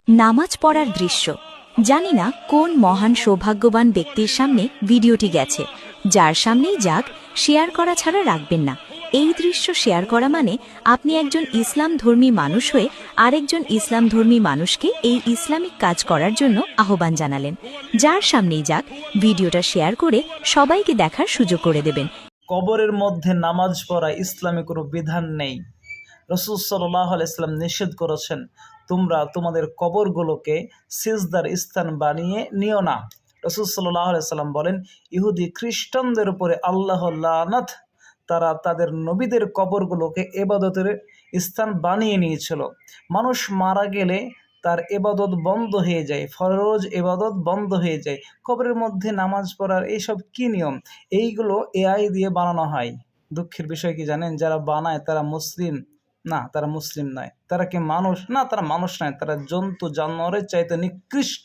নামাজ পড়ার দৃশ্য। জানি না কোন মহান সৌভাগ্যবান ব্যক্তির সামনে ভিডিওটি গেছে, যার সামনেই যাক শেয়ার করা ছাড়া রাখবেন না। এই দৃশ্য শেয়ার করা মানে আপনি একজন ইসলাম ধর্মী মানুষ হয়ে আরেকজন ইসলাম ধর্মী মানুষকে এই ইসলামিক কাজ করার জন্য আহ্বান জানালেন। যার সামনেই যাক ভিডিওটা শেয়ার করে সবাইকে দেখার সুযোগ করে দেবেন। কবরের মধ্যে নামাজ পড়া ইসলামে কোনো বিধান নেই। রাসূল সাল্লাল্লাহু আলাইহি ওয়াসাল্লাম নিষেধ করেছেন, তোমরা তোমাদের কবরগুলোকে সিজদার স্থান বানিয়ে নিও না। রাসূল সাল্লাল্লাহু আলাইহি ওয়াসাল্লাম বলেন, ইহুদি খ্রিস্টানদের উপরে আল্লাহর লানত, তারা তাদের নবীদের কবরগুলোকে ইবাদতের স্থান বানিয়ে নিয়েছিল। মানুষ মারা গেলে তার ইবাদত বন্ধ হয়ে যায়, ফরজ ইবাদত বন্ধ হয়ে যায়। কবরের মধ্যে নামাজ পড়ার এইসব কি নিয়ম? এইগুলো এআই দিয়ে বানানো হয়। দুঃখের বিষয় কি জানেন, যারা বানায় তারা মুসলিম না, তারা মুসলিম নয়। তারা কি মানুষ? না, তারা মানুষ নয়, তারা জন্তু জানোয়ারের চাইতে নিকৃষ্ট।